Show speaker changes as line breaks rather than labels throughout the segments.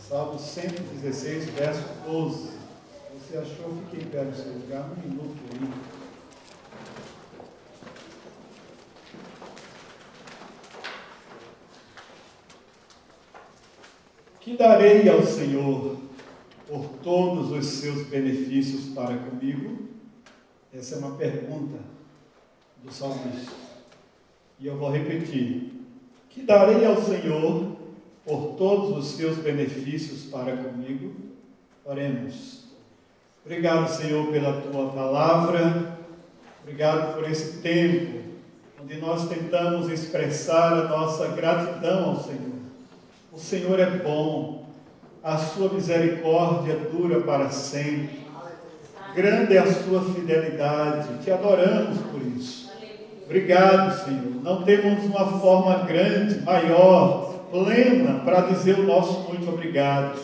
Salmo 116, verso 12. Você achou? Fique em pé no seu lugar, um minuto aí. Que darei ao Senhor por todos os seus benefícios para comigo? Essa é uma pergunta do salmista. E eu vou repetir. Que darei ao Senhor por todos os seus benefícios para comigo? Oremos. Obrigado, Senhor, pela Tua palavra. Obrigado por esse tempo onde nós tentamos expressar a nossa gratidão ao Senhor. O Senhor é bom, a sua misericórdia dura para sempre. Grande é a sua fidelidade, te adoramos por isso. Obrigado, Senhor. Não temos uma forma grande, maior, plena para dizer o nosso muito obrigado.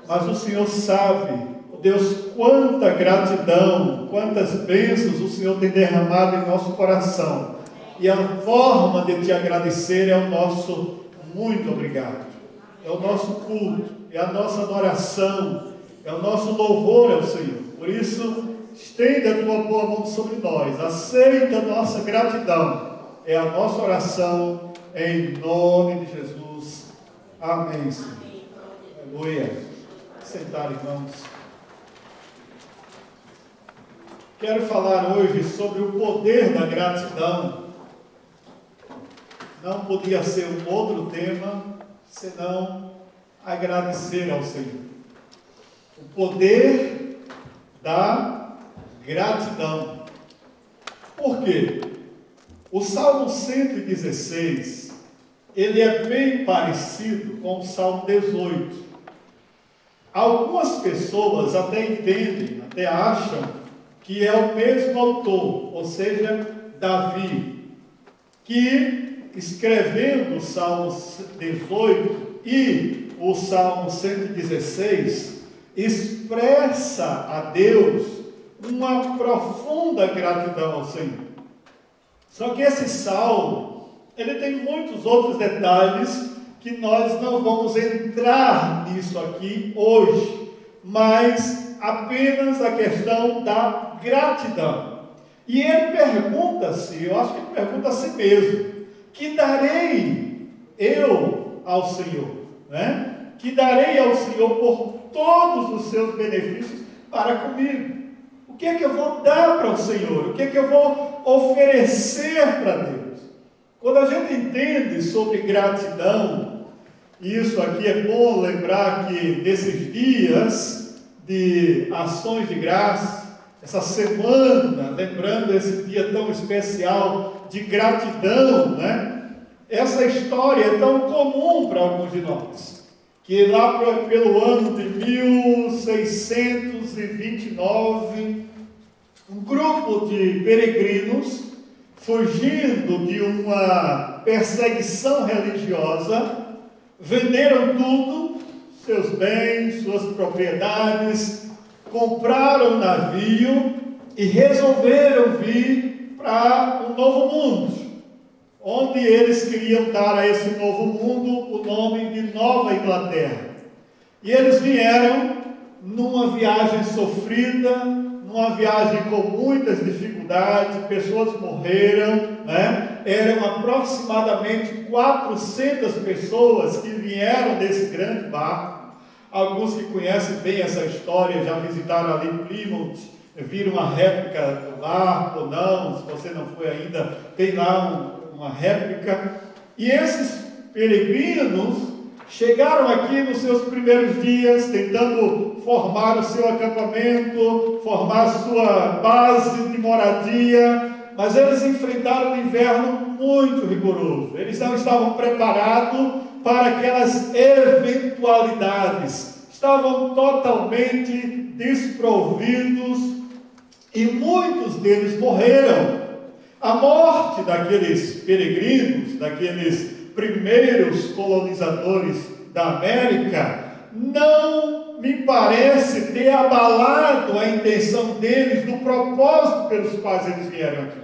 Mas o Senhor sabe, oh Deus, quanta gratidão, quantas bênçãos o Senhor tem derramado em nosso coração. E a forma de te agradecer é o nosso muito obrigado. É o nosso culto, é a nossa adoração, é o nosso louvor ao Senhor. Por isso, estende a tua boa mão sobre nós, aceita a nossa gratidão. É a nossa oração, em nome de Jesus. Amém, Senhor. Aleluia. Sentar, irmãos. Quero falar hoje sobre o poder da gratidão. Não podia ser um outro tema senão agradecer ao Senhor. O poder da gratidão. Por quê? O Salmo 116, ele é bem parecido com o Salmo 18. Algumas pessoas até entendem, até acham que é o mesmo autor, ou seja, Davi, que escrevendo o Salmo 18 e o Salmo 116, expressa a Deus uma profunda gratidão ao Senhor. Só que esse salmo, ele tem muitos outros detalhes que nós não vamos entrar nisso aqui hoje, mas apenas a questão da gratidão. E ele pergunta-se, eu acho que ele pergunta a si mesmo, que darei eu ao Senhor, né? Que darei ao Senhor por todos os seus benefícios para comigo. O que é que eu vou dar para o Senhor? O que é que eu vou oferecer para Deus? Quando a gente entende sobre gratidão, isso aqui é bom lembrar que nesses dias de ações de graça, essa semana, lembrando esse dia tão especial de gratidão, né? Essa história é tão comum para alguns de nós, que lá pelo ano de 1629, um grupo de peregrinos, fugindo de uma perseguição religiosa, venderam tudo, seus bens, suas propriedades, compraram um navio e resolveram vir para um novo mundo, onde eles queriam dar a esse novo mundo o nome de Nova Inglaterra. E eles vieram numa viagem sofrida, numa viagem com muitas dificuldades, pessoas morreram, né? Eram aproximadamente 400 pessoas que vieram nesse grande barco. Alguns que conhecem bem essa história, já visitaram ali Plymouth, viram uma réplica do barco ou não, se você não foi ainda, tem lá uma réplica. E esses peregrinos chegaram aqui nos seus primeiros dias, tentando formar o seu acampamento, formar a sua base de moradia, mas eles enfrentaram um inverno muito rigoroso. Eles não estavam preparados para aquelas eventualidades, estavam totalmente desprovidos e muitos deles morreram. A morte daqueles peregrinos, daqueles primeiros colonizadores da América, não me parece ter abalado a intenção deles, do propósito pelos quais eles vieram aqui.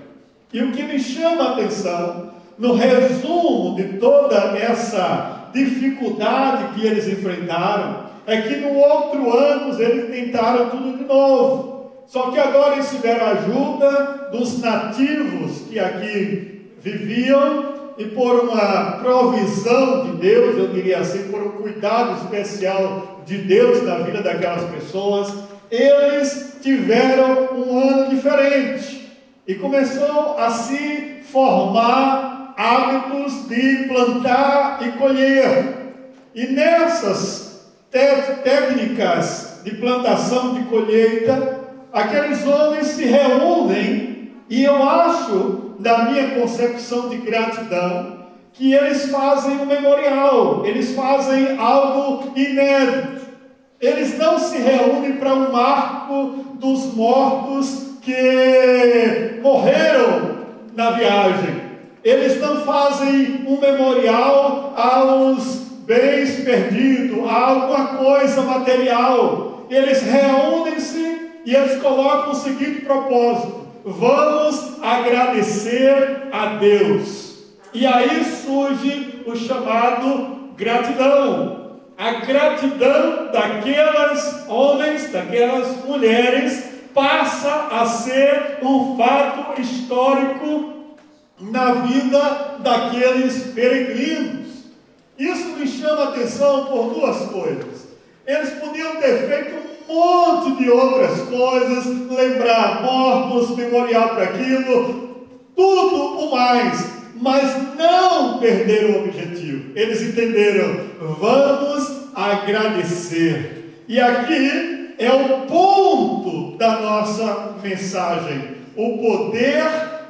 E o que me chama a atenção no resumo de toda essa dificuldade que eles enfrentaram, é que no outro ano eles tentaram tudo de novo. Só que agora eles tiveram ajuda dos nativos que aqui viviam, e por uma provisão de Deus, eu diria assim, por um cuidado especial de Deus na vida daquelas pessoas, eles tiveram um ano diferente. E começou a se formar hábitos de plantar e colher. E nessas técnicas de plantação, de colheita, aqueles homens se reúnem, e eu acho, na minha concepção de gratidão, que eles fazem um memorial, eles fazem algo inédito. Eles não se reúnem para um marco dos mortos que morreram na viagem. Eles não fazem um memorial aos bens perdidos, a alguma coisa material. Eles reúnem-se e eles colocam o seguinte propósito: vamos agradecer a Deus. E aí surge o chamado gratidão. A gratidão daqueles homens, daquelas mulheres, passa a ser um fato histórico na vida daqueles peregrinos. Isso me chama a atenção por duas coisas. Eles podiam ter feito um monte de outras coisas, lembrar mortos, memorial para aquilo, tudo o mais, mas não perderam o objetivo. Eles entenderam: vamos agradecer. E aqui é o ponto da nossa mensagem: o poder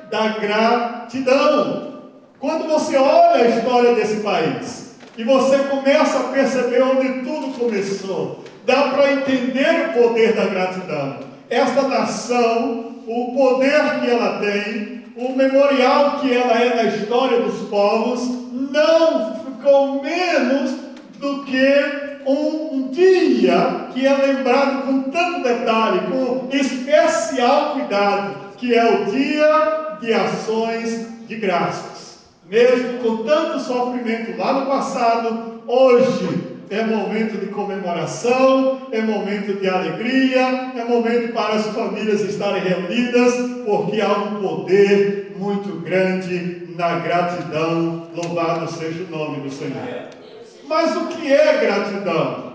da gratidão. Quando você olha a história desse país e você começa a perceber onde tudo começou, dá para entender o poder da gratidão. Esta nação, o poder que ela tem, o memorial que ela é na história dos povos, não ficou menos do que um dia que é lembrado com tanto detalhe, com especial cuidado, que é o Dia de Ações de Graças. Mesmo com tanto sofrimento lá no passado, hoje é momento de comemoração, é momento de alegria, é momento para as famílias estarem reunidas, porque há um poder muito grande na gratidão. Louvado seja o nome do Senhor. Mas o que é gratidão?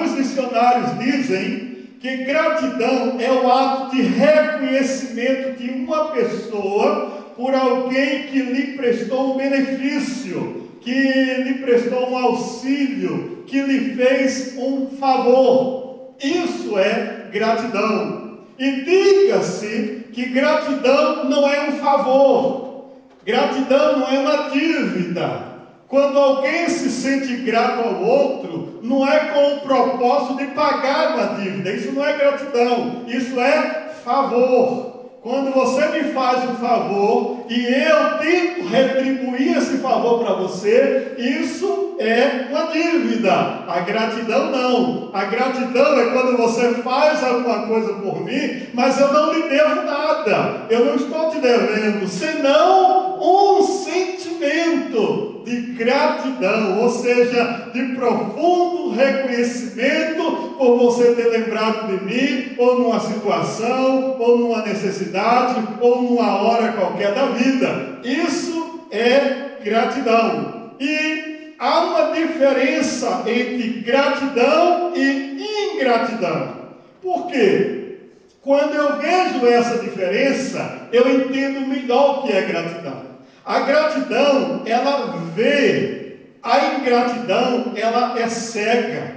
Os dicionários dizem que gratidão é o ato de reconhecimento de uma pessoa por alguém que lhe prestou um benefício, que lhe prestou um auxílio, que lhe fez um favor. Isso é gratidão. E diga-se que gratidão não é um favor, gratidão não é uma dívida. Quando alguém se sente grato ao outro, não é com o propósito de pagar uma dívida. Isso não é gratidão, isso é favor. Quando você me faz um favor e eu tento retribuir esse favor para você, isso é uma dívida. A gratidão não. A gratidão é quando você faz alguma coisa por mim, mas eu não lhe devo nada. Eu não estou te devendo, senão um sentimento de gratidão, ou seja, de profundo reconhecimento por você ter lembrado de mim, ou numa situação, ou numa necessidade, ou numa hora qualquer da vida. Isso é gratidão. E há uma diferença entre gratidão e ingratidão. Por quê? Quando eu vejo essa diferença, eu entendo melhor o que é gratidão. A gratidão, ela vê. A ingratidão, ela é cega.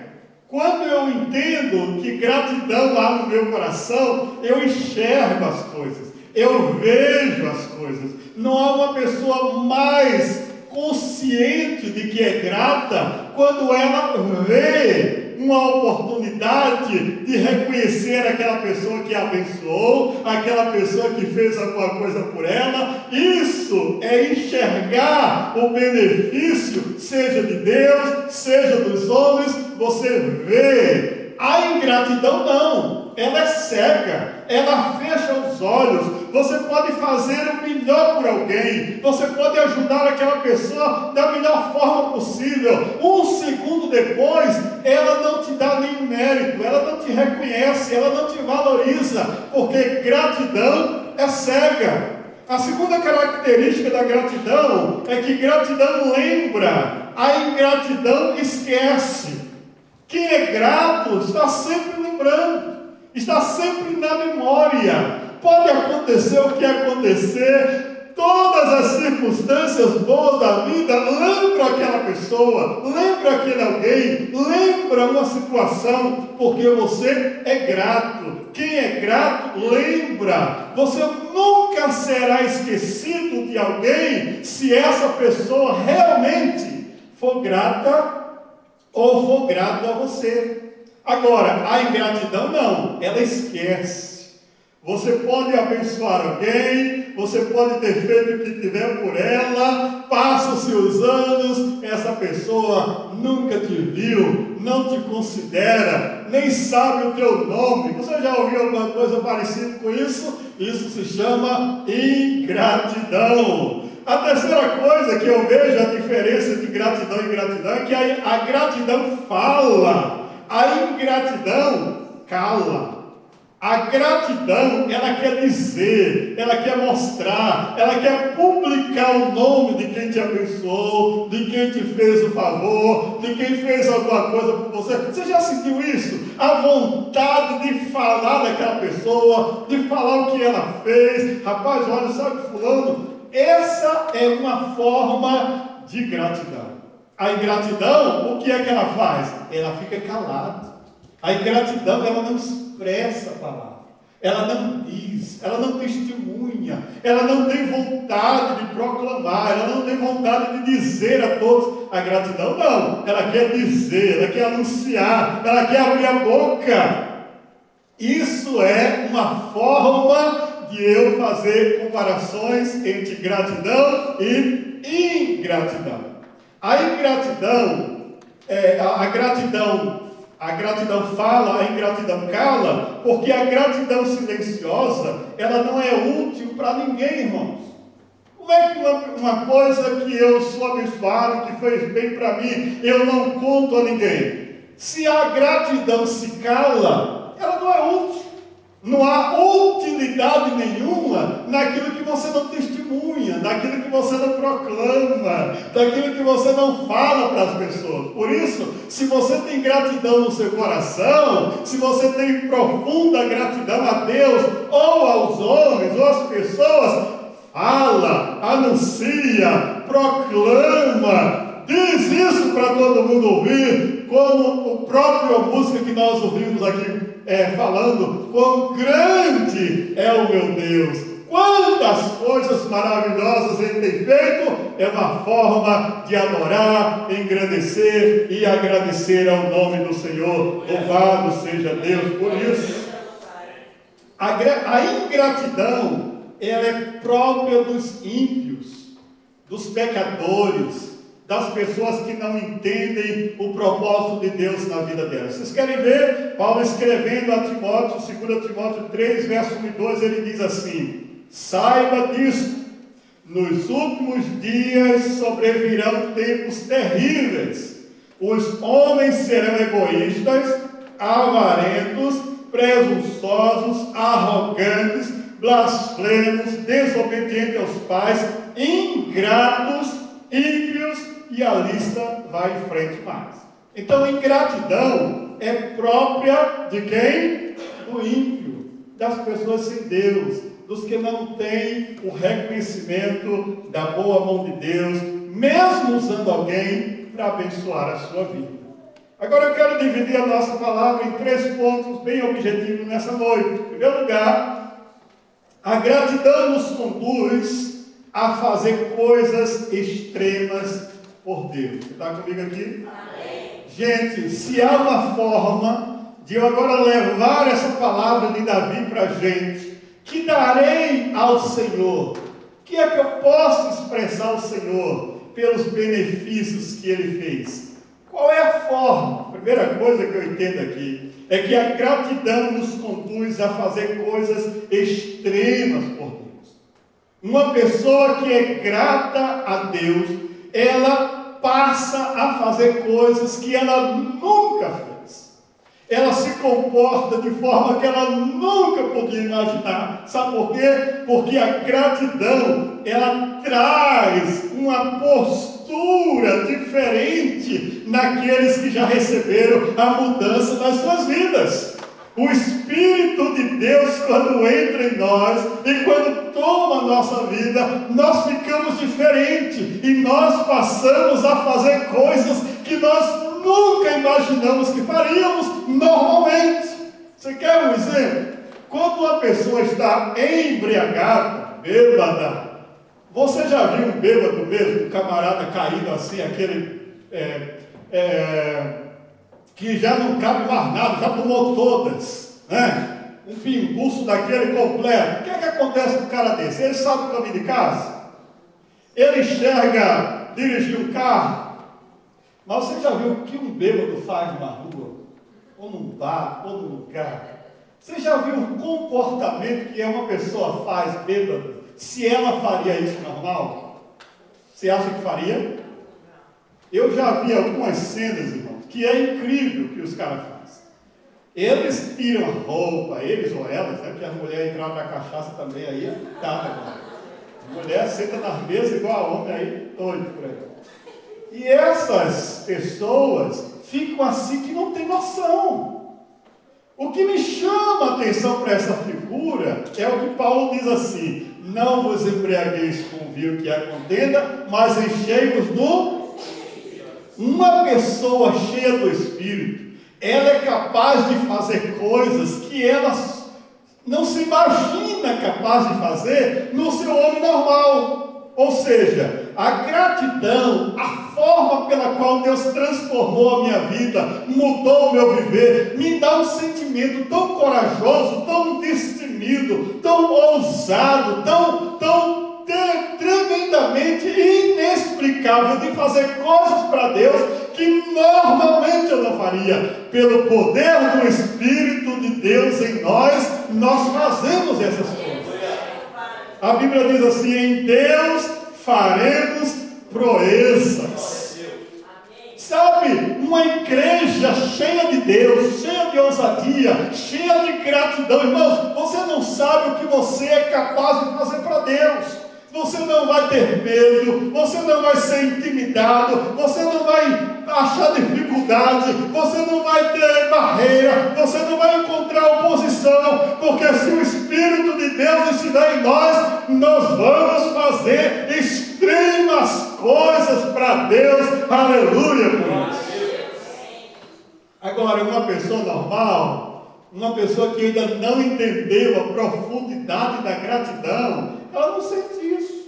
Quando eu entendo que gratidão há no meu coração, eu enxergo as coisas, eu vejo as coisas. Não há uma pessoa mais consciente de que é grata quando ela vê uma oportunidade de reconhecer aquela pessoa que a abençoou, aquela pessoa que fez alguma coisa por ela. Isso é enxergar o benefício, seja de Deus, seja dos homens. Você vê. A ingratidão não. ela é cega, ela fecha os olhos. Você pode fazer o melhor por alguém, você pode ajudar aquela pessoa da melhor forma possível. Um segundo depois, ela não te dá nenhum mérito, ela não te reconhece, ela não te valoriza, porque gratidão é cega. A segunda característica da gratidão é que gratidão lembra, a ingratidão esquece. Quem é grato está sempre lembrando, está sempre na memória. Pode acontecer o que acontecer, todas as circunstâncias boas da vida, lembra aquela pessoa, lembra aquele alguém, lembra uma situação, porque você é grato. Quem é grato, lembra. Você nunca será esquecido de alguém se essa pessoa realmente for grata ou for grato a você. Agora, a ingratidão não, ela esquece. Você pode abençoar alguém, você pode ter feito o que tiver por ela, passam-se os anos, essa pessoa nunca te viu, não te considera, nem sabe o teu nome. Você já ouviu alguma coisa parecida com isso? Isso se chama ingratidão. A terceira coisa que eu vejo a diferença de gratidão e ingratidão é que a gratidão fala, a ingratidão cala. A gratidão, ela quer dizer, ela quer mostrar, ela quer publicar o nome de quem te abençoou, de quem te fez o favor, de quem fez alguma coisa por você. Você já sentiu isso? A vontade de falar daquela pessoa, de falar o que ela fez. Rapaz, olha, sabe fulano? Essa é uma forma de gratidão. A ingratidão, o que é que ela faz? Ela fica calada. A ingratidão, ela não expressa a palavra, ela não diz, ela não testemunha, ela não tem vontade de proclamar, ela não tem vontade de dizer a todos. A gratidão não, ela quer dizer, ela quer anunciar, ela quer abrir a boca. Isso é uma forma de eu fazer comparações entre gratidão e ingratidão. A ingratidão, a gratidão fala, a ingratidão cala, porque a gratidão silenciosa, ela não é útil para ninguém, irmãos. Como é que uma coisa que eu sou abençoado, que fez bem para mim, eu não conto a ninguém? Se a gratidão se cala, ela não é útil. Não há utilidade nenhuma naquilo que você não testemunha, naquilo que você não proclama, naquilo que você não fala para as pessoas. Por isso, se você tem gratidão no seu coração, se você tem profunda gratidão a Deus, ou aos homens, ou às pessoas, fala, anuncia, proclama, diz isso para todo mundo ouvir, como a própria música que nós ouvimos aqui falando, quão grande é o meu Deus, quantas coisas maravilhosas Ele tem feito. É uma forma de adorar, engrandecer e agradecer ao nome do Senhor. Louvado seja Deus por isso. A ingratidão, ela é própria dos ímpios, dos pecadores, das pessoas que não entendem o propósito de Deus na vida delas. Vocês querem ver? Paulo escrevendo a Timóteo, 2 Timóteo 3, verso 1 e 2, ele diz assim: saiba disso, nos últimos dias sobrevirão tempos terríveis. Os homens serão egoístas, avarentos, presunçosos, arrogantes, blasfemos, desobedientes aos pais, ingratos, ímpios, e a lista vai em frente mais. Então, ingratidão é própria de quem? Do ímpio, das pessoas sem Deus, dos que não têm o reconhecimento da boa mão de Deus, mesmo usando alguém para abençoar a sua vida. Agora eu quero dividir a nossa palavra em 3 pontos bem objetivos nessa noite. Em primeiro lugar, a gratidão nos conduz a fazer coisas extremas por Deus. Você está comigo aqui? Amém. Gente, se há uma forma de eu agora levar essa palavra de Davi para a gente, que darei ao Senhor, que é que eu posso expressar ao Senhor pelos benefícios que Ele fez? Qual é a forma? A primeira coisa que eu entendo aqui é que a gratidão nos conduz a fazer coisas extremas por Deus. Uma pessoa que é grata a Deus, ela passa a fazer coisas que ela nunca fez. Ela se comporta de forma que ela nunca podia imaginar. Sabe por quê? Porque a gratidão, ela traz uma postura diferente naqueles que já receberam a mudança das suas vidas. O Espírito de Deus, quando entra em nós e quando toma a nossa vida, nós ficamos diferentes e nós passamos a fazer coisas que nós nunca imaginamos que faríamos normalmente. Você quer um exemplo? Quando uma pessoa está embriagada, bêbada, você já viu um bêbado mesmo, um camarada caído assim, aquele que já não cabe mais nada, já tomou todas, né? Um pinguço daquele completo. O que é que acontece com um cara desse? Ele sabe o caminho de casa? Ele enxerga dirigir um carro? Mas você já viu o que um bêbado faz na rua? Ou num bar, ou num lugar? Você já viu o comportamento que uma pessoa faz bêbada? Se ela faria isso normal? Você acha que faria? Eu já vi algumas cenas, irmãos, que é incrível que os caras fazem. Eles tiram a roupa, eles ou elas, né? Porque as mulheres entraram na cachaça também, aí tá, né? A mulher senta nas mesas igual a homem, aí doido por aí. E essas pessoas ficam assim que não tem noção. O que me chama a atenção para essa figura é o que Paulo diz assim: não vos embriagueis com o vinho que há contenda, mas enchei-vos do... Uma pessoa cheia do Espírito, ela é capaz de fazer coisas que ela não se imagina capaz de fazer no seu homem normal. Ou seja, a gratidão, a forma pela qual Deus transformou a minha vida, mudou o meu viver, me dá um sentimento tão corajoso, tão destemido, tão ousado, tão tremendamente inexplicável de fazer coisas para Deus que normalmente eu não faria. Pelo poder do Espírito de Deus em nós fazemos essas coisas. A Bíblia diz assim: em Deus faremos proezas. Sabe, uma igreja cheia de Deus, cheia de ousadia, cheia de gratidão. Irmãos, você não sabe o que você é capaz de fazer para Deus. Você não vai ter medo, você não vai ser intimidado, você não vai achar dificuldade, você não vai ter barreira, você não vai encontrar oposição, porque se o Espírito de Deus estiver em nós vamos fazer extremas coisas para Deus. Aleluia, por isso. Agora, uma pessoa normal, uma pessoa que ainda não entendeu a profundidade da gratidão, ela não sente isso.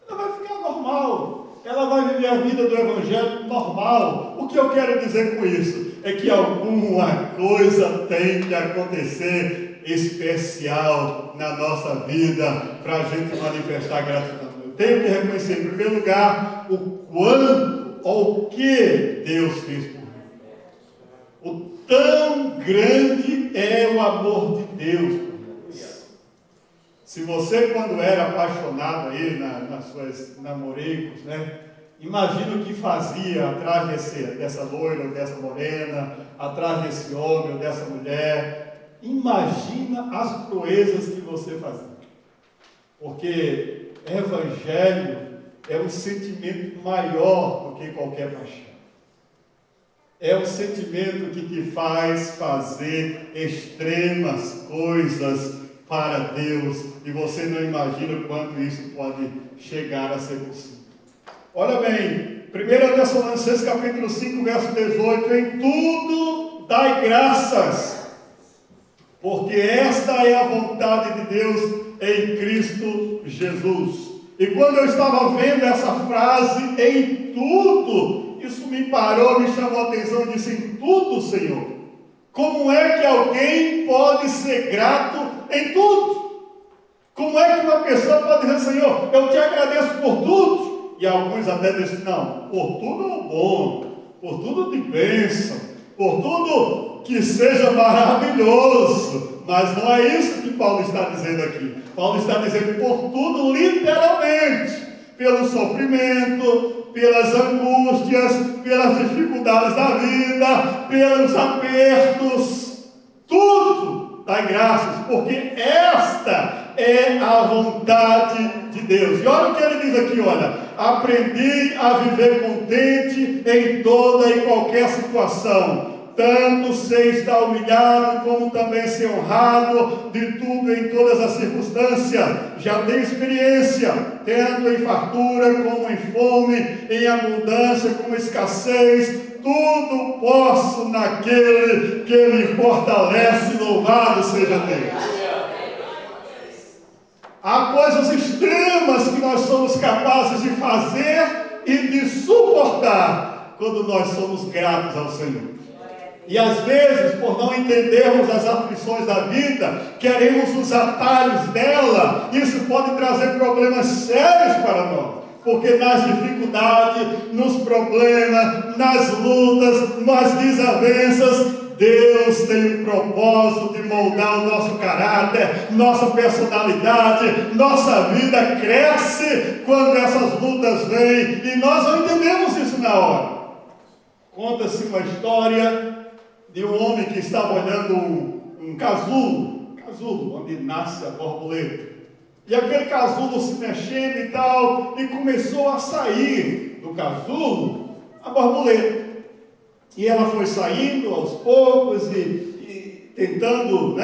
Ela vai ficar normal. Ela vai viver a vida do Evangelho normal. O que eu quero dizer com isso? É que alguma coisa tem que acontecer especial na nossa vida para a gente manifestar gratidão. Eu tenho que reconhecer, em primeiro lugar, o quanto ou o que Deus fez por mim. O tão grande é o amor de Deus. Se você, quando era apaixonado aí nas suas namoricos, né? Imagina o que fazia atrás dessa loira ou dessa morena, atrás desse homem ou dessa mulher. Imagina as proezas que você fazia. Porque evangelho é um sentimento maior do que qualquer paixão. É um sentimento que te faz fazer extremas coisas para Deus, e você não imagina o quanto isso pode chegar a ser possível. Olha bem, 1 Tessalonicenses capítulo 5, verso 18: em tudo dai graças, porque esta é a vontade de Deus em Cristo Jesus. E quando eu estava vendo essa frase, em tudo, isso me parou, me chamou a atenção e disse: em tudo, Senhor. Como é que alguém pode ser grato em tudo? Como é que uma pessoa pode dizer: Senhor, eu te agradeço por tudo? E alguns até dizem: não, por tudo bom, por tudo de bênção, por tudo que seja maravilhoso. Mas não é isso que Paulo está dizendo aqui. Paulo está dizendo por tudo literalmente. Pelo sofrimento, pelas angústias, pelas dificuldades da vida, pelos apertos. Tudo dai graças, porque esta é a vontade de Deus. E olha o que ele diz aqui, olha: aprendi a viver contente em toda e qualquer situação, tanto sei estar humilhado, como também ser honrado, de tudo em todas as circunstâncias. Já tenho experiência, tanto em fartura, como em fome, em abundância, como em escassez. Tudo posso naquele que me fortalece. Louvado seja Deus. Há coisas extremas que nós somos capazes de fazer e de suportar quando nós somos gratos ao Senhor. E às vezes, por não entendermos as aflições da vida, queremos os atalhos dela. Isso pode trazer problemas sérios para nós. Porque nas dificuldades, nos problemas, nas lutas, nas desavenças, Deus tem o propósito de moldar o nosso caráter, nossa personalidade, nossa vida cresce quando essas lutas vêm. E nós não entendemos isso na hora. Conta-se uma história de um homem que estava olhando um casulo, onde nasce a borboleta. E aquele casulo se mexendo e tal, e começou a sair do casulo a borboleta. E ela foi saindo aos poucos e tentando,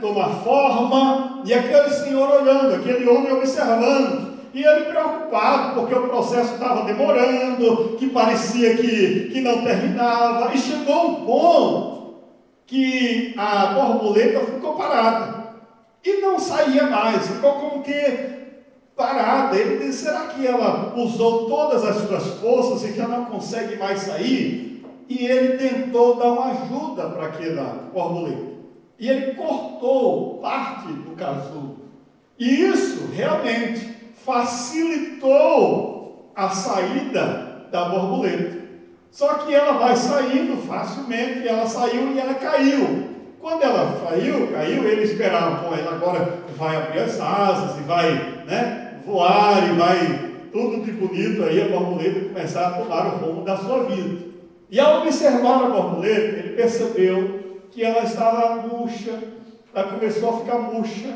tomar forma, e aquele senhor olhando, aquele homem observando. E ele preocupado, porque o processo estava demorando, que parecia que não terminava. E chegou um ponto que a borboleta ficou parada. E não saía mais, ficou como que parada. Ele disse: será que ela usou todas as suas forças e já não consegue mais sair? E ele tentou dar uma ajuda para aquela borboleta. E ele cortou parte do casulo. E isso realmente facilitou a saída da borboleta. Só que ela vai saindo facilmente, ela saiu e ela caiu. Quando ela caiu, ele esperava, ela agora vai abrir as asas e vai voar e vai tudo de bonito, aí a borboleta começar a tomar o rumo da sua vida. E ao observar a borboleta, ele percebeu que ela estava murcha, ela começou a ficar murcha,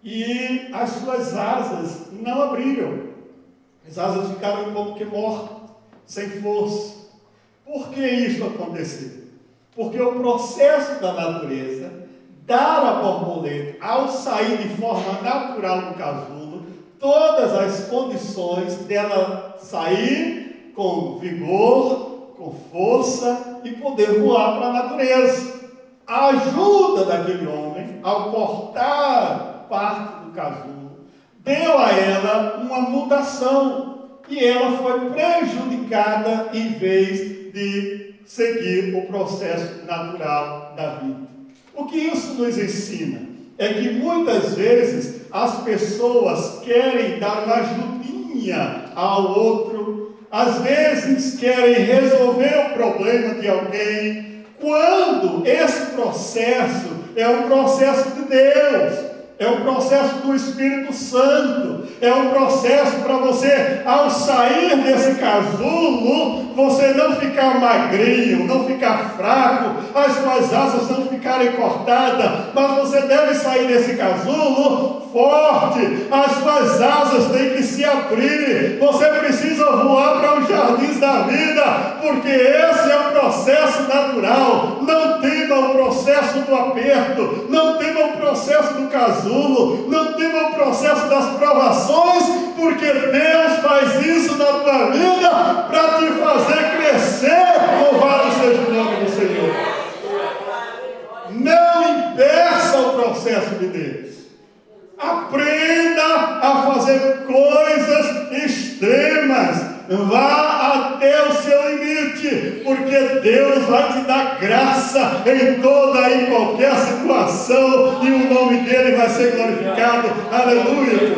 e as suas asas não abriram. As asas ficaram como que mortas, sem força. Por que isso aconteceu? Porque o processo da natureza, dar a borboleta, ao sair de forma natural do casulo, todas as condições dela sair com vigor, com força e poder voar para a natureza. A ajuda daquele homem, ao cortar parte do casulo, deu a ela uma mutação, e ela foi prejudicada em vez de seguir o processo natural da vida. O que isso nos ensina? É que muitas vezes as pessoas querem dar uma ajudinha ao outro, às vezes querem resolver o problema de alguém, quando esse processo é um processo de Deus. É um processo do Espírito Santo. É um processo para você, ao sair desse casulo, você não ficar magrinho, não ficar fraco, as suas asas não ficarem cortadas, mas você deve sair desse casulo forte. As suas asas têm que se abrir. Você precisa voar para os jardins da vida, porque esse é o processo natural. Não tema o processo do aperto, não tema o processo do casulo, não tema o processo das provações, porque Deus faz isso na tua vida para te fazer crescer. Louvado seja o nome do Senhor. Não impeça o processo de Deus. Aprenda a fazer coisas extremas. Vá até o seu limite, porque Deus vai te dar graça em toda e qualquer situação, e o nome dele vai ser glorificado. Aleluia.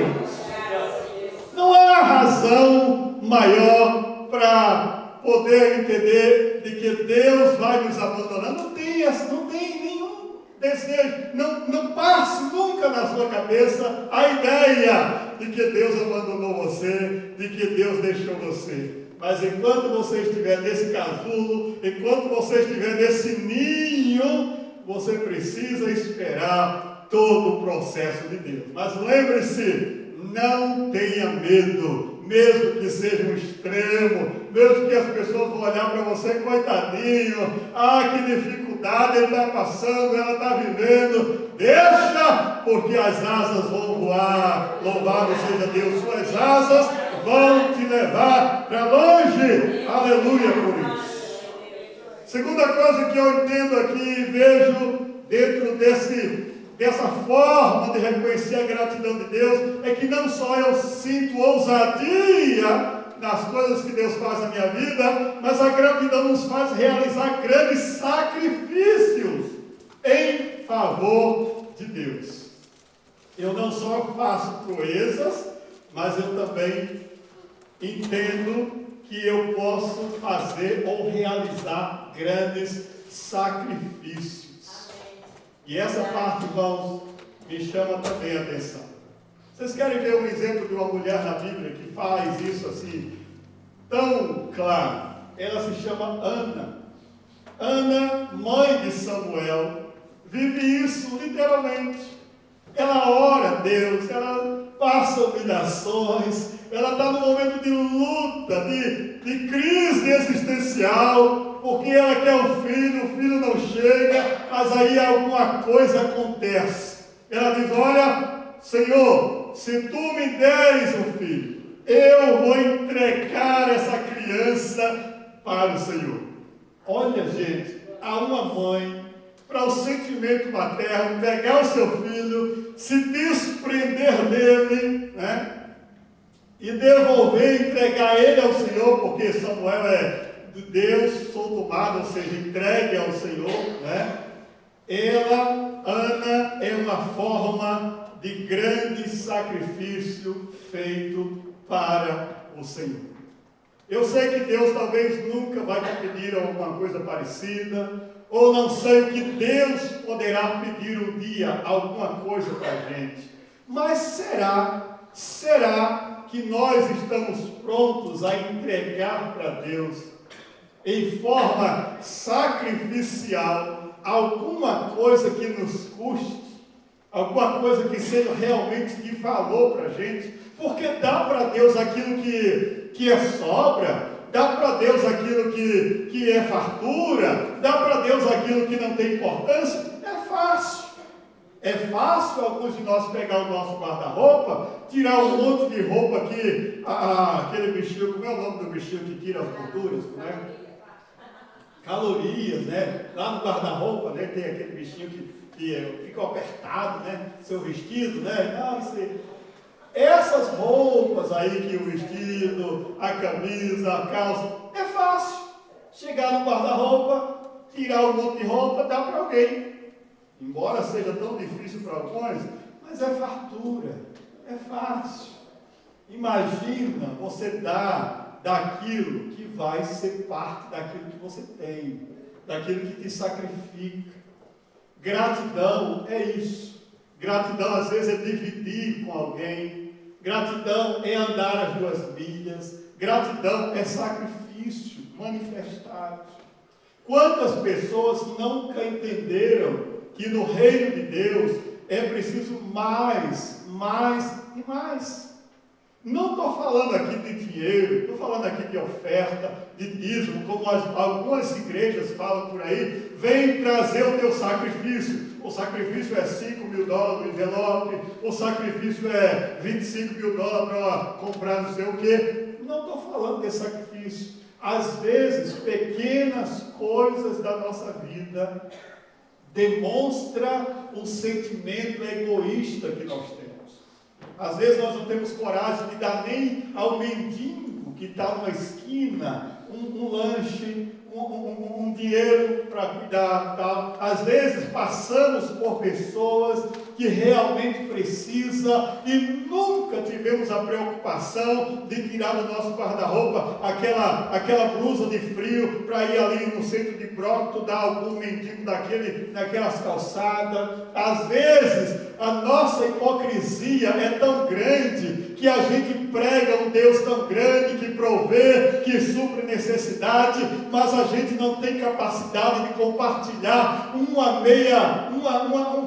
Não há razão maior para poder você entender de que Deus vai nos abandonar. Não tem nenhum desejo, não passe nunca na sua cabeça a ideia de que Deus abandonou você, de que Deus deixou você. Mas enquanto você estiver nesse casulo, enquanto você estiver nesse ninho, você precisa esperar todo o processo de Deus. Mas lembre-se, não tenha medo, mesmo que seja um extremo, mesmo que as pessoas vão olhar para você, coitadinho, que dificuldade ele está passando, ela está vivendo. Deixa, porque as asas vão voar, louvado seja Deus, suas asas vão te levar para longe. Aleluia por isso. Segunda coisa que eu entendo aqui e vejo dentro dessa forma de reconhecer a gratidão de Deus, é que não só eu sinto ousadia nas coisas que Deus faz na minha vida, mas a gratidão nos faz realizar grandes sacrifícios em favor de Deus. Eu não só faço proezas, mas eu também entendo que eu posso fazer ou realizar grandes sacrifícios. E essa parte, irmãos, me chama também a atenção. Vocês querem ver um exemplo de uma mulher na Bíblia que faz isso assim, tão claro? Ela se chama Ana. Ana, mãe de Samuel, vive isso literalmente. Ela ora a Deus, ela passa humilhações, ela está num momento de luta, de crise existencial, porque ela quer o filho não chega, mas aí alguma coisa acontece. Ela diz: olha, Senhor, se tu me deres um filho, eu vou entregar essa criança para o Senhor. Olha, gente, há uma mãe, para o sentimento materno, pegar o seu filho, se desprender dele, né? E devolver, entregar ele ao Senhor, porque Samuel é de Deus, sou tomado, ou seja, entregue ao Senhor, né? Ana, é uma forma de grande sacrifício feito para o Senhor. Eu sei que Deus talvez nunca vai te pedir alguma coisa parecida, ou não sei o que Deus poderá pedir um dia, alguma coisa para a gente. Mas será que nós estamos prontos a entregar para Deus, em forma sacrificial, alguma coisa que nos custe, alguma coisa que seja realmente de valor para a gente? Porque dá para Deus aquilo que é sobra, dá para Deus aquilo que é fartura, dá para Deus aquilo que não tem importância. É fácil. É fácil alguns de nós pegar o nosso guarda-roupa, tirar um monte de roupa aqui, aquele bichinho, como é o nome do bichinho que tira as gorduras, né? Calorias, né? Lá no guarda-roupa, né, tem aquele bichinho que fica apertado, né? Seu vestido, né? Não, isso aí. Essas roupas aí, que o vestido, a camisa, a calça, é fácil. Chegar no guarda-roupa, tirar um monte de roupa, dá para alguém. Embora seja tão difícil para alguns, mas é fartura, é fácil. Imagina você dar daquilo que vai ser parte daquilo que você tem, daquilo que te sacrifica. Gratidão é isso. Gratidão às vezes é dividir com alguém. Gratidão é andar as 2 milhas. Gratidão é sacrifício manifestado. Quantas pessoas nunca entenderam que no reino de Deus é preciso mais e mais? Não estou falando aqui de dinheiro, estou falando aqui de oferta, de dízimo, como algumas igrejas falam por aí. Vem trazer o teu sacrifício. O sacrifício é $5.000 no envelope, o sacrifício é $25.000 para comprar não sei o quê. Não estou falando desse sacrifício. Às vezes, pequenas coisas da nossa vida demonstra um sentimento egoísta que nós temos. Às vezes nós não temos coragem de dar nem ao mendigo que está numa esquina um lanche, um dinheiro para cuidar, tal. Às vezes passamos por pessoas que realmente precisa, e nunca tivemos a preocupação de tirar do nosso guarda-roupa aquela blusa de frio para ir ali no centro de Brockton dar algum mendigo naquelas calçadas. Às vezes a nossa hipocrisia é tão grande que a gente prega um Deus tão grande que provê, que supre necessidade, mas a gente não tem capacidade de compartilhar um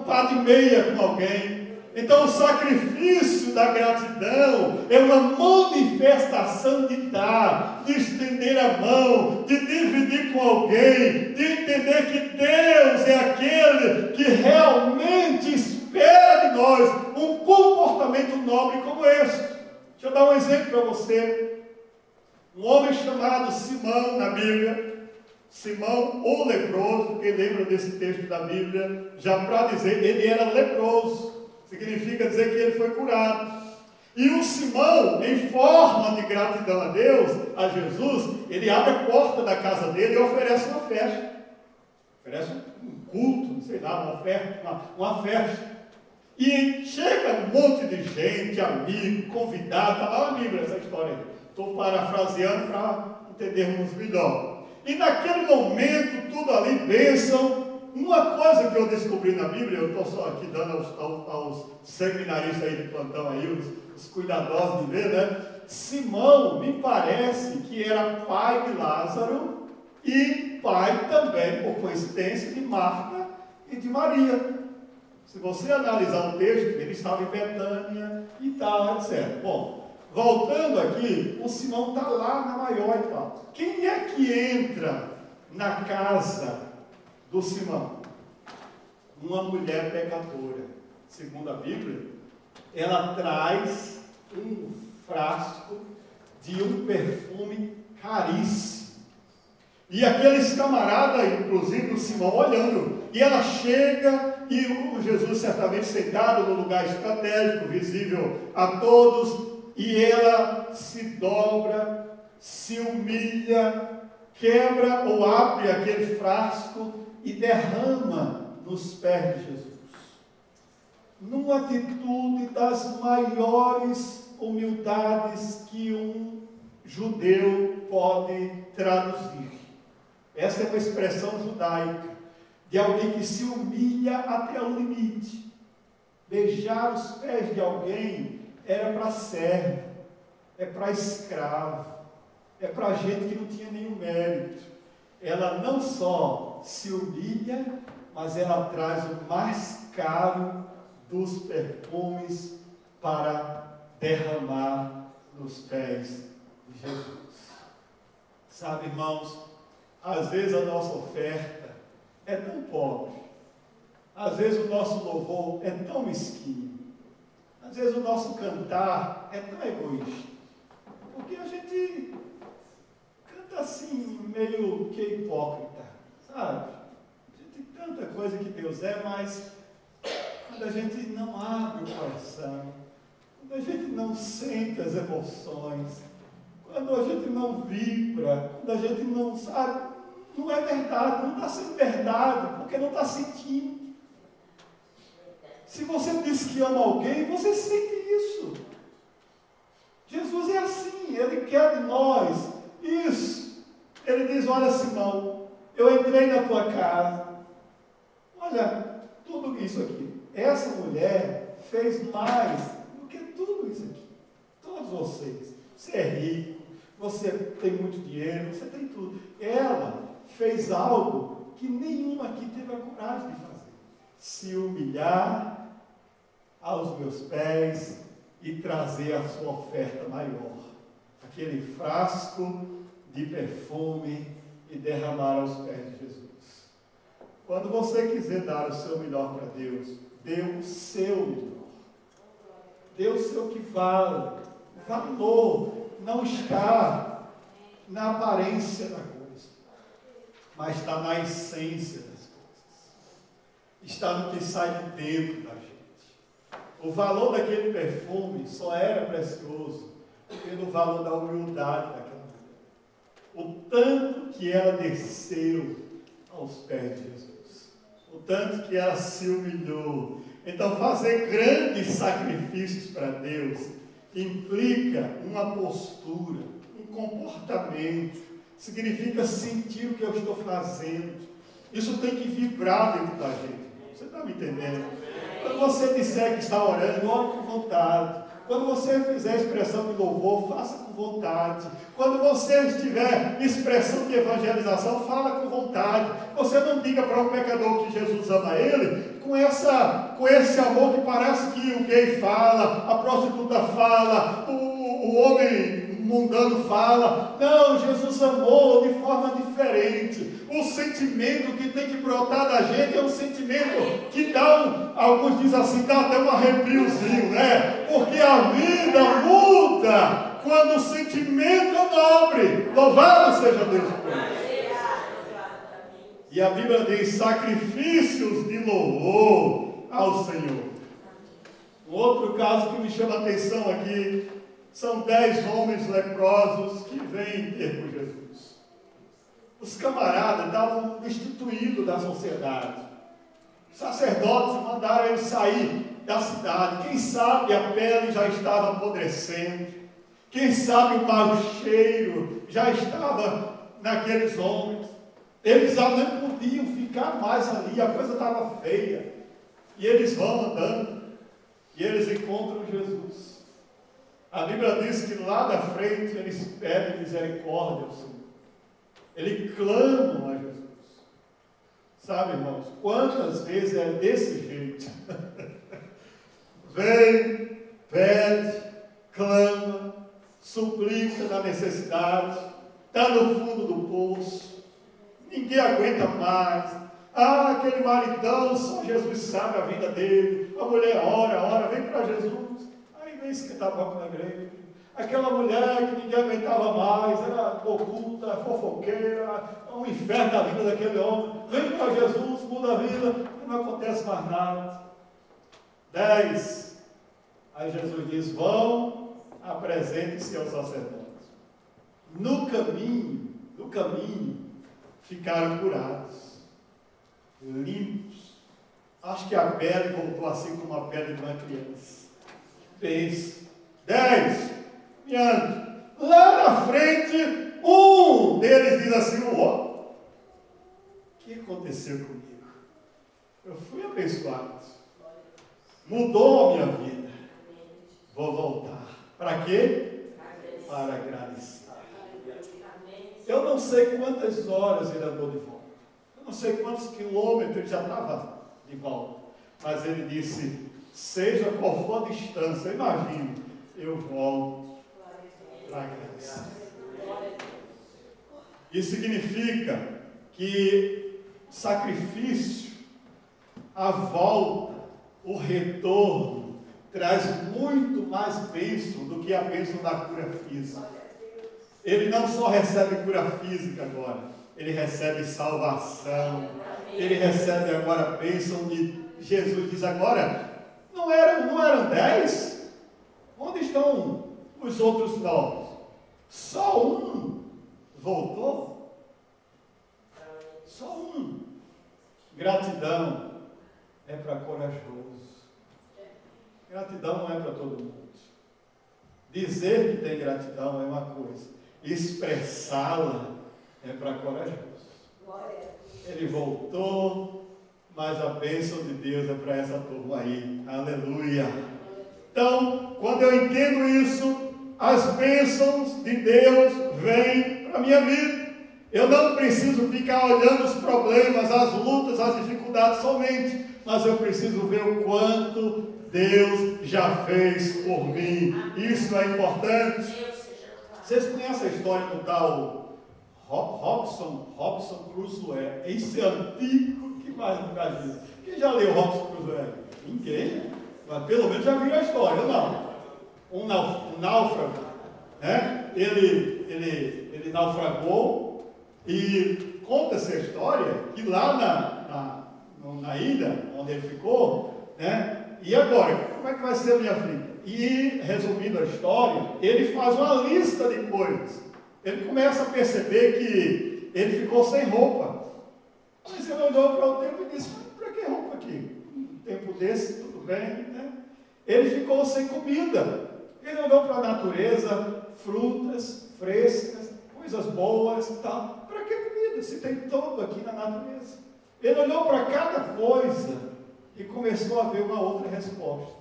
par de meia com alguém. Então o sacrifício da gratidão é uma manifestação de dar, de estender a mão, de dividir com alguém, de entender que Deus é aquele que realmente espera de nós um comportamento nobre como este. Deixa eu dar um exemplo para você. Um homem chamado Simão na Bíblia, Simão, o leproso, quem lembra desse texto da Bíblia, já para dizer, ele era leproso, significa dizer que ele foi curado. E o Simão, em forma de gratidão a Deus, a Jesus, ele abre a porta da casa dele e oferece uma festa. Oferece um culto, sei lá, uma festa. E chega um monte de gente, amigo, convidado, está lá na Bíblia essa história aí. Estou parafraseando para entendermos melhor. E naquele momento, tudo ali, bênção. Uma coisa que eu descobri na Bíblia, eu estou só aqui dando aos seminaristas aí de plantão, aí, os cuidadosos de ver, né? Simão, me parece que era pai de Lázaro e pai também, por coincidência, de Marta e de Maria. Se você analisar o texto, ele estava em Betânia e tal, etc. Bom, voltando aqui, o Simão está lá na maior e tal. Quem é que entra na casa do Simão? Uma mulher pecadora. Segundo a Bíblia, ela traz um frasco de um perfume caríssimo. E aqueles camaradas, inclusive o Simão, olhando. E ela chega, e o Jesus certamente sentado no lugar estratégico, visível a todos, e ela se dobra, se humilha, quebra ou abre aquele frasco e derrama nos pés de Jesus. Numa atitude das maiores humildades que um judeu pode traduzir. Essa é uma expressão judaica, de alguém que se humilha até o limite. Beijar os pés de alguém era para servo, é para escravo, é para gente que não tinha nenhum mérito. Ela não só se humilha, mas ela traz o mais caro dos perfumes para derramar nos pés de Jesus. Sabe, irmãos, às vezes a nossa oferta é tão pobre, às vezes o nosso louvor é tão mesquinho, às vezes o nosso cantar é tão egoísta, porque a gente canta assim, meio que hipócrita, sabe? A gente tem tanta coisa que Deus é, mas quando a gente não abre o coração, quando a gente não sente as emoções, quando a gente não vibra, quando a gente não sabe, não é verdade, não está sendo verdade, porque não está sentindo. Se você diz que ama alguém, você sente isso. Jesus é assim, Ele quer de nós isso. Ele diz, olha Simão, eu entrei na tua casa, olha, tudo isso aqui. Essa mulher fez mais do que tudo isso aqui. Todos vocês. Você é rico, você tem muito dinheiro, você tem tudo. Ela fez algo que nenhuma aqui teve a coragem de fazer. Se humilhar aos meus pés e trazer a sua oferta maior. Aquele frasco de perfume e derramar aos pés de Jesus. Quando você quiser dar o seu melhor para Deus, dê o seu melhor. Dê o seu que vale. O valor não está na aparência da coisa, mas está na essência das coisas. Está no que sai de dentro da gente. O valor daquele perfume só era precioso pelo valor da humildade daquela mulher. O tanto que ela desceu aos pés de Jesus. O tanto que ela se humilhou. Então, fazer grandes sacrifícios para Deus implica uma postura, um comportamento, significa sentir o que eu estou fazendo. Isso tem que vibrar dentro da gente. Você está me entendendo? Quando você disser que está orando, ore com vontade. Quando você fizer expressão de louvor, faça com vontade. Quando você estiver expressão de evangelização, fala com vontade. Você não diga para o pecador que Jesus ama ele com esse amor que parece que o gay fala, a prostituta fala, o homem mundano fala. Não, Jesus amou de forma diferente. O sentimento que tem que brotar da gente é um sentimento que dá, alguns dizem assim, dá até um arrepiozinho, né? Porque a vida muda quando o sentimento é nobre. Louvado seja Deus por isso. E a Bíblia diz sacrifícios de louvor ao Senhor. Um outro caso que me chama a atenção aqui, são 10 homens leprosos que vêm ter com Jesus. Os camaradas estavam destituídos da sociedade. Os sacerdotes mandaram eles sair da cidade. Quem sabe a pele já estava apodrecendo. Quem sabe o mau cheiro já estava naqueles homens. Eles já não podiam ficar mais ali, a coisa estava feia. E eles vão andando e eles encontram Jesus. A Bíblia diz que lá da frente eles pedem misericórdia ao Senhor. Eles clamam a Jesus. Sabe, irmãos, quantas vezes é desse jeito? Vem, pede, clama, suplica na necessidade, está no fundo do poço, ninguém aguenta mais. Ah, aquele maridão, só Jesus sabe a vida dele. A mulher ora, vem para Jesus. Aí vem esquentar papo na igreja. Aquela mulher que ninguém aguentava mais, era oculta, fofoqueira, um inferno da vida daquele homem. Vem para Jesus, muda a vida, e não acontece mais nada. 10. Aí Jesus diz, vão, apresentem-se aos sacerdotes. No caminho, ficaram curados, limpos. Acho que a pele voltou assim como a pele de uma criança. Pense. 10. Lá na frente, um deles diz assim, o que aconteceu comigo? Eu fui abençoado. Mudou a minha vida. Vou voltar. Para quê? Para agradecer. Eu não sei quantas horas ele andou de volta. Eu não sei quantos quilômetros ele já estava de volta. Mas ele disse, seja qual for a distância, imagine, eu volto para agradecer. Isso significa que sacrifício, a volta, o retorno, traz muito mais bênção do que a bênção da cura física. Ele não só recebe cura física agora, ele recebe salvação, ele recebe agora a bênção de Jesus. Diz agora, não eram 10? Onde estão os outros 9? Só um voltou? Só um. Gratidão é para corajoso. Gratidão não é para todo mundo. Dizer que tem gratidão é uma coisa. Expressá-la é para corajoso. Ele voltou, mas a bênção de Deus é para essa turma aí. Aleluia. Então, quando eu entendo isso, as bênçãos de Deus vêm para a minha vida. Eu não preciso ficar olhando os problemas, as lutas, as dificuldades somente, mas eu preciso ver o quanto Deus já fez por mim. Isso é importante. Vocês conhecem a história do tal Robinson Crusoe? Esse antigo que mais nunca viu. Quem já leu Robinson Crusoe? Ninguém. Mas pelo menos já viu a história, não? Um náufrago, né? Ele naufragou e conta essa história que lá na ilha onde ele ficou, né? E agora, como é que vai ser a minha vida? E, resumindo a história, ele faz uma lista de coisas. Ele começa a perceber que ele ficou sem roupa. Mas ele olhou para o tempo e disse, para que roupa aqui? tempo desse, tudo bem, né? Ele ficou sem comida. Ele olhou para a natureza, frutas frescas, coisas boas e tal. Para que comida, se tem todo aqui na natureza? Ele olhou para cada coisa e começou a ver uma outra resposta.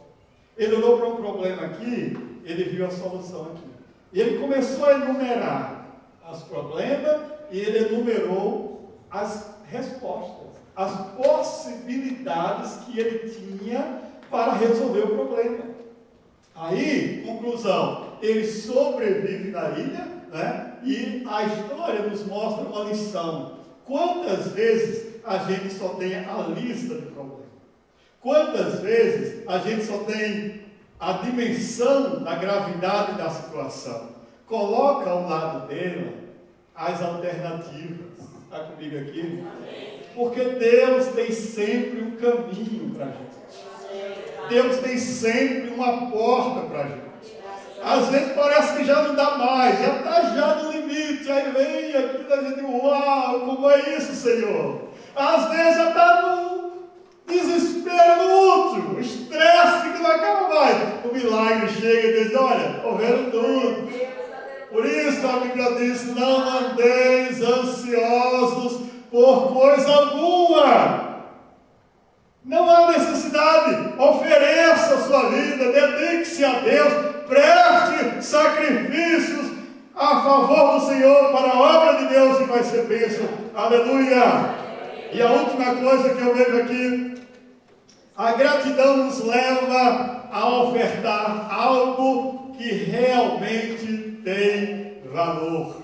Ele olhou para um problema aqui, ele viu a solução aqui. E ele começou a enumerar os problemas e ele enumerou as respostas, as possibilidades que ele tinha para resolver o problema. Aí, conclusão, ele sobrevive na ilha, né? E a história nos mostra uma lição. Quantas vezes a gente só tem a lista de problemas? Quantas vezes a gente só tem a dimensão da gravidade da situação? Coloca ao lado dela as alternativas. Está comigo aqui? Porque Deus tem sempre um caminho para a gente. Deus tem sempre uma porta para a gente. Às vezes parece que já não dá mais, já está já no limite. Aí vem aquilo a gente, uau, como é isso, Senhor? Às vezes já está no desespero, no último, estresse que não acaba mais. O milagre chega e diz, olha, estou vendo tudo. Por isso a Bíblia diz, não andeis ansiosos por coisa alguma. Não há necessidade, ofereça a sua vida, dedique-se a Deus, preste sacrifícios a favor do Senhor para a obra de Deus e vai ser bênção. Aleluia! E a última coisa que eu vejo aqui, a gratidão nos leva a ofertar algo que realmente tem valor.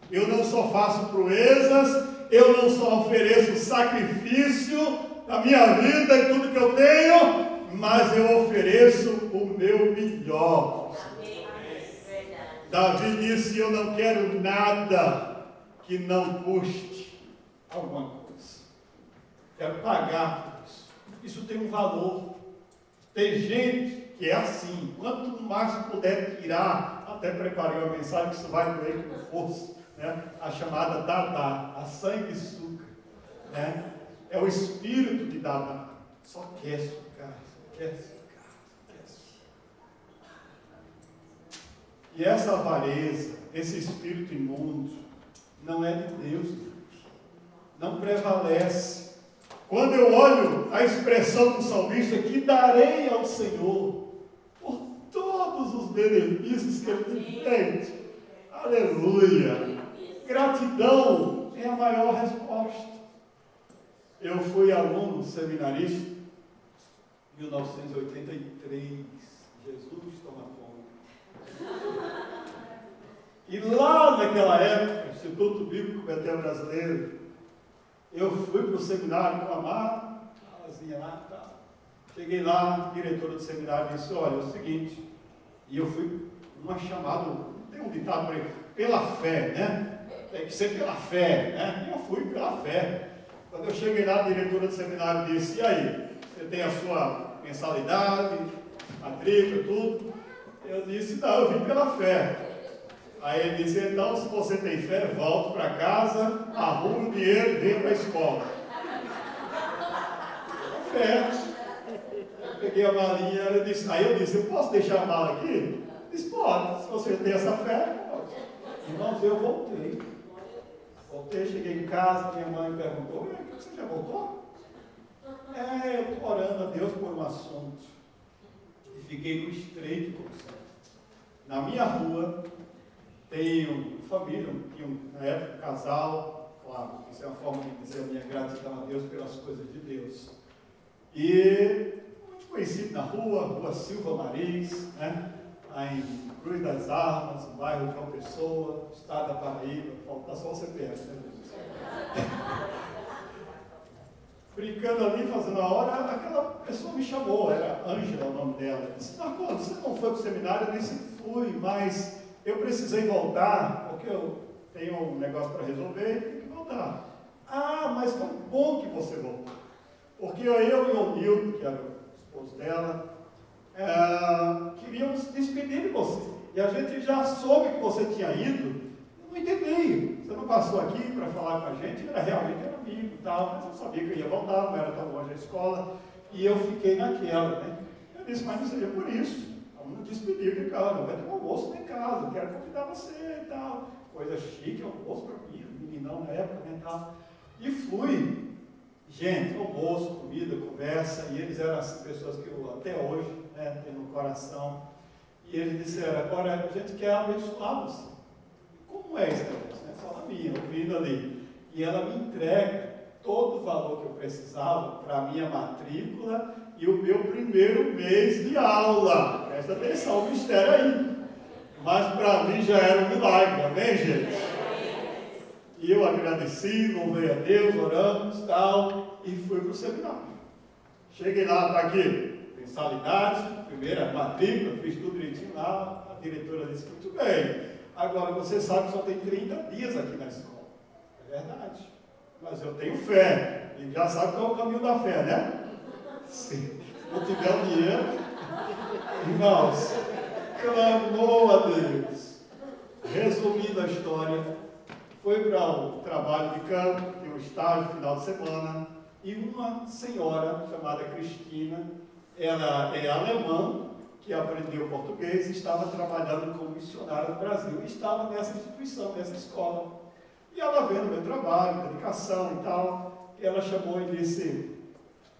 Eu não só faço proezas, eu não só ofereço sacrifício da minha vida e tudo que eu tenho, mas eu ofereço o meu melhor. Davi disse, eu não quero nada que não custe alguma coisa. Quero pagar por isso. Isso tem um valor. Tem gente que é assim, quanto mais puder tirar, até preparei uma mensagem que isso vai doer com força, né? A chamada Dadá, a sanguessuga, né? É o espírito de Dadá. Só quer sucar, só quer sucar, só quer sucar. E essa avareza, esse espírito imundo, não é de Deus, não prevalece. Quando eu olho a expressão do salmista, que darei ao Senhor por todos os benefícios que Ele tem feito. Aleluia! Gratidão é a maior resposta. Eu fui aluno seminarista em 1983. Jesus toma conta. E lá naquela época, Instituto Bíblico Betel Brasileiro, eu fui para o seminário com a Mar, alazinha lá e tal. Cheguei lá, a diretora do seminário disse, olha, é o seguinte, e eu fui uma chamada, tem um ditado para ele, pela fé, né? Tem que ser pela fé, né? E eu fui pela fé. Quando eu cheguei lá, a diretora do seminário disse, e aí, você tem a sua mensalidade, matrícula, tudo? Eu disse, não, eu vim pela fé. Aí ele disse, então, se você tem fé, volte para casa, arrume o dinheiro e venha para a escola. Fé. Eu peguei a malinha, aí eu disse, eu posso deixar a mala aqui? Ele disse, pode, se você tem essa fé, pode. Irmãos, eu voltei. Voltei, cheguei em casa, minha mãe perguntou, você já voltou? Eu estou orando a Deus por um assunto. E fiquei no estreito com o Senhor. Na minha rua, tenho família, na época, um casal, claro, isso é uma forma de dizer a minha gratidão a Deus pelas coisas de Deus. E muito conhecido na rua Silva Maris, né? Lá em Cruz das Armas, no bairro de João Pessoa, estado da Paraíba, falta só o CPF, né? Brincando ali, fazendo a hora, aquela pessoa me chamou, era Ângela o nome dela. Disse, Marcos, você não foi para o seminário? Eu disse, fui, mas eu precisei voltar, porque eu tenho um negócio para resolver e tenho que voltar. Ah, mas foi bom que você voltou. Porque eu e o Nilton, que era o esposo dela, queríamos despedir de você. E a gente já soube que você tinha ido. Eu não entendi. Você não passou aqui para falar com a gente, realmente era amigo e tal, mas eu sabia que eu ia voltar, não era tão longe a escola. E eu fiquei naquela, né? Eu disse, mas não seria por isso. Vamos despedir de casa, vai ter um almoço lá em casa, eu quero convidar você e tal. Coisa chique, almoço para mim, meninão na época, né, e tal. E fui. Gente, almoço, comida, conversa, e eles eram as pessoas que eu até hoje, né, tenho no coração. E eles disseram, agora a gente quer abençoar você. Como é esse negócio? Né? Fala minha, ouvindo ali. E ela me entrega todo o valor que eu precisava para a minha matrícula e o meu primeiro mês de aula. Presta atenção, o mistério aí. Mas para mim já era um milagre, amém, gente? E eu agradeci, louvei a Deus, oramos e tal, e fui para o seminário. Cheguei lá, está aqui, mensalidade, primeira matrícula, fiz tudo direitinho lá, a diretora disse, muito bem, agora você sabe que só tem 30 dias aqui na escola. É verdade, mas eu tenho fé, e já sabe qual é o caminho da fé, né? Se não tiver o dinheiro, irmãos, clamou a Deus. Resumindo a história, foi para o trabalho de campo, tinha um estágio final de semana, e uma senhora chamada Cristina, ela é alemã, que aprendeu português e estava trabalhando como missionária no Brasil, e estava nessa instituição, nessa escola. E ela vendo o meu trabalho, dedicação e tal, ela chamou e disse,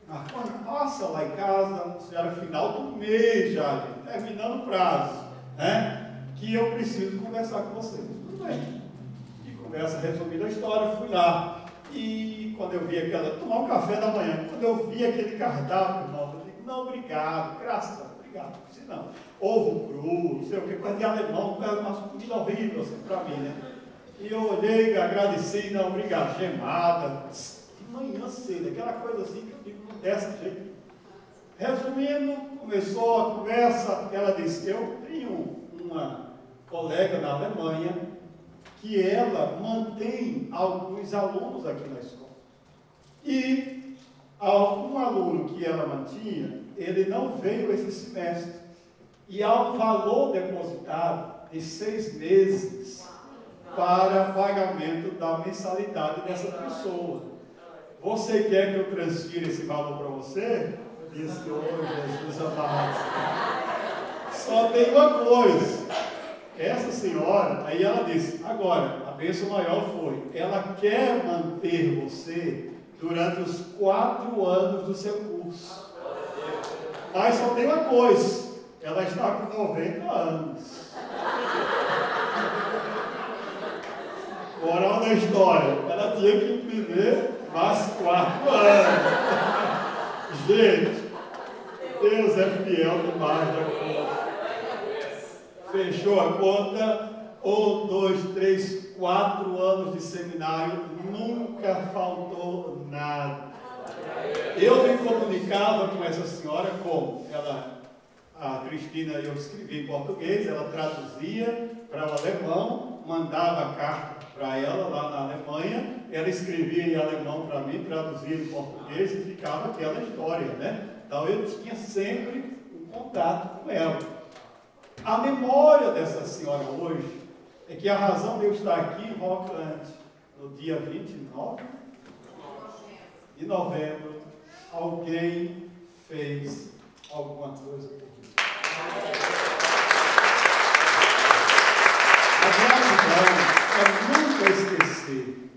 Marconi, passa lá em casa, já era final do mês já, terminando o prazo, né? Que eu preciso conversar com vocês. Tudo bem. Conversa resumida a história, fui lá. E quando eu vi aquela, tomar um café da manhã, quando eu vi aquele cardápio, irmão, eu digo, não, obrigado, graças a Deus, obrigado. Se não, ovo cru, não sei o que, coisa de alemão, uma comida horrível assim, para mim, né? E eu olhei, agradeci, não, obrigado, gemada, de manhã cedo, aquela coisa assim que eu digo, não desse jeito. Resumindo, começou a conversa, ela disse, eu tenho uma colega na Alemanha, que ela mantém alguns alunos aqui na escola. E um aluno que ela mantinha, ele não veio esse semestre. E há um valor depositado de 6 meses para pagamento da mensalidade dessa pessoa. Você quer que eu transfira esse valor para você? Eu disse, Jesus amado. Só tem uma coisa. Essa senhora, aí ela disse, agora, a bênção maior foi, ela quer manter você durante os 4 anos do seu curso. Mas só tem uma coisa, ela está com 90 anos. Moral da história, ela tinha que viver mais 4 anos. Gente, Deus é fiel demais da conta. Fechou a conta, 1, 2, 3, 4 anos de seminário, nunca faltou nada. Eu me comunicava com essa senhora como? A Cristina, eu escrevi em português, ela traduzia para o alemão, mandava a carta para ela lá na Alemanha, ela escrevia em alemão para mim, traduzia em português e ficava aquela história, né? Então eu tinha sempre um contato com ela. A memória dessa senhora hoje é que a razão de eu estar aqui em Rockland no dia 29 de novembro, alguém fez alguma coisa por mim. A gratidão é nunca esquecer,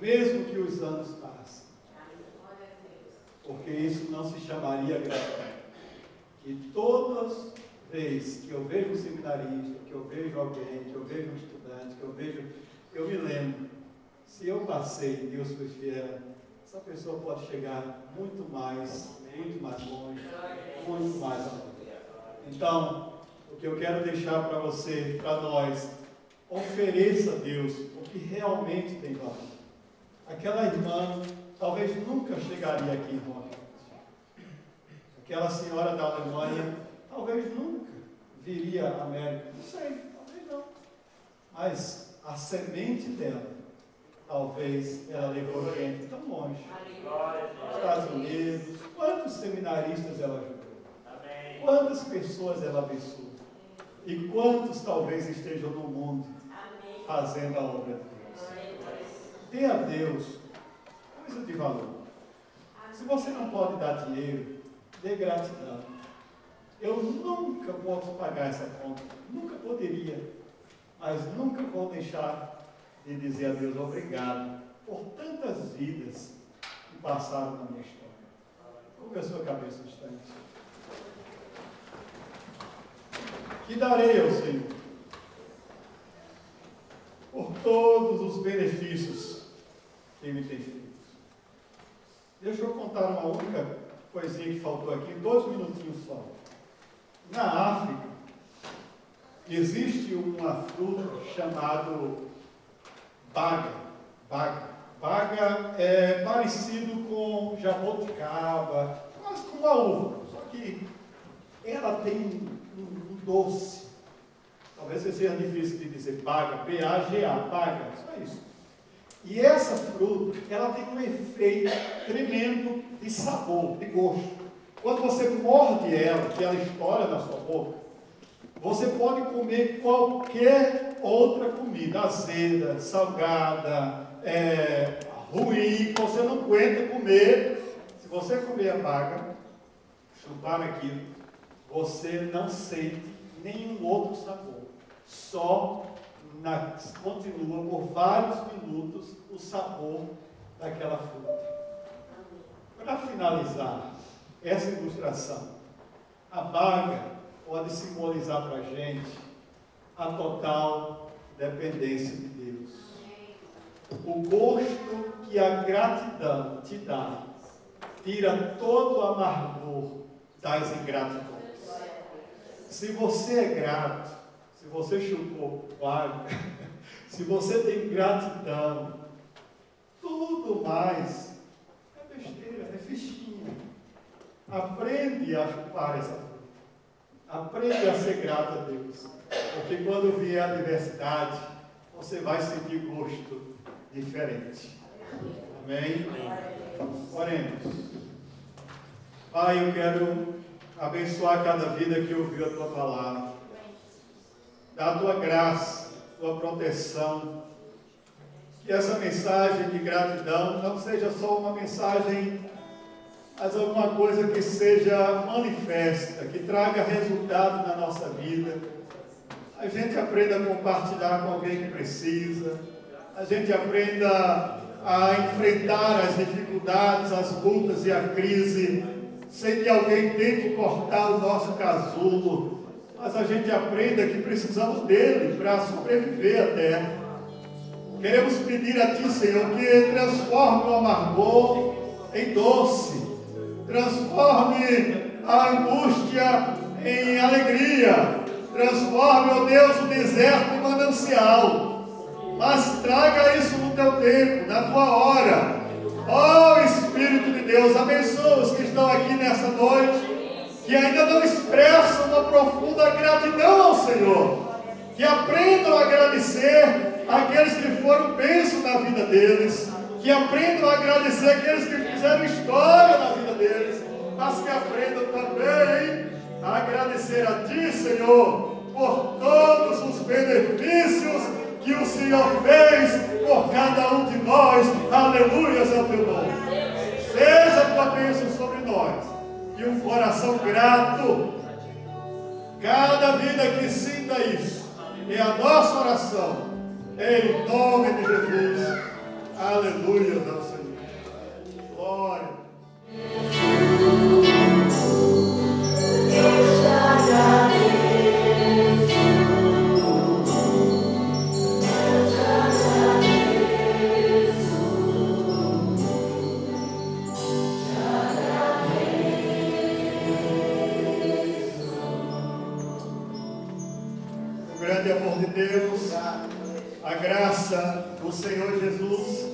mesmo que os anos passem, porque isso não se chamaria gratidão. E todas vez que eu vejo um seminarista, que eu vejo alguém, que eu vejo um estudante, eu me lembro, se eu passei e Deus foi fiel, essa pessoa pode chegar muito mais longe, muito mais longe. Então, o que eu quero deixar para você, para nós, ofereça a Deus o que realmente tem valor. Aquela irmã talvez nunca chegaria aqui em Roma. Aquela senhora da Alemanha talvez nunca viria à América. Não sei, talvez não. Mas a semente dela, talvez ela levou gente tão longe. Estados Unidos, quantos seminaristas ela ajudou? Quantas pessoas ela abençoou? E quantos talvez estejam no mundo fazendo a obra de Deus? Dê a Deus coisa de valor. Se você não pode dar dinheiro, dê gratidão. Eu nunca posso pagar essa conta, nunca poderia, mas nunca vou deixar de dizer a Deus obrigado por tantas vidas que passaram na minha história. Curva a sua cabeça um instante. Que darei ao Senhor por todos os benefícios que Ele tem feito. Deixa eu contar uma única coisinha que faltou aqui, 2 minutinhos só. Na África, existe uma fruta chamada baga. Baga é parecido com jabuticaba, quase com uma uva, só que ela tem um doce. Talvez seja difícil de dizer baga, P-A-G-A, baga, só isso. E essa fruta, ela tem um efeito tremendo de sabor, de gosto. Quando você morde ela, que ela estoura na sua boca, você pode comer qualquer outra comida, azeda, salgada, ruim, que você não aguenta comer. Se você comer a baga, chupar aquilo, você não sente nenhum outro sabor. Só continua por vários minutos o sabor daquela fruta. Para finalizar essa ilustração, a baga pode simbolizar para a gente a total dependência de Deus. O gosto que a gratidão te dá tira todo o amargor das ingratidões. Se você é grato, se você chupou baga, se você tem gratidão, tudo mais é besteira, é fichinha. Aprende a chupar essa fruta. Aprende a ser grato a Deus. Porque quando vier a adversidade, você vai sentir gosto diferente. Amém? Oremos. Pai, eu quero abençoar cada vida que ouviu a Tua palavra. Dá a Tua graça, Tua proteção. Que essa mensagem de gratidão não seja só uma mensagem, mas alguma coisa que seja manifesta, que traga resultado na nossa vida. A gente aprenda a compartilhar com alguém que precisa. A gente aprenda a enfrentar as dificuldades, as lutas e a crise, sem que alguém tente cortar o nosso casulo. Mas a gente aprenda que precisamos dele para sobreviver até. Queremos pedir a Ti, Senhor, que transforme o amargor em doce. Transforme a angústia em alegria. Transforme, ó Deus, o deserto em manancial. Mas traga isso no Teu tempo, na Tua hora. Ó Espírito de Deus, abençoa os que estão aqui nessa noite, que ainda não expressam uma profunda gratidão ao Senhor. Que aprendam a agradecer aqueles que foram bênçãos na vida deles. Que aprendam a agradecer aqueles que fizeram história na vida deles. Mas que aprendam também a agradecer a Ti, Senhor, por todos os benefícios que o Senhor fez por cada um de nós. Aleluias ao Teu nome. Seja a Tua bênção sobre nós. E um coração grato. Cada vida que sinta isso é a nossa oração. Em nome de Jesus. Aleluias ao Senhor. Glória. O grande amor de Deus, a graça do Senhor Jesus,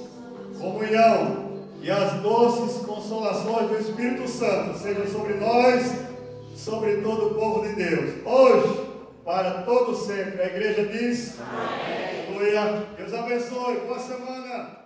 comunhão e as doces consolações do Espírito Santo sejam sobre nós, sobre todo o povo de Deus, hoje, para todo sempre. A igreja diz: amém. Aleluia. Deus abençoe. Boa semana.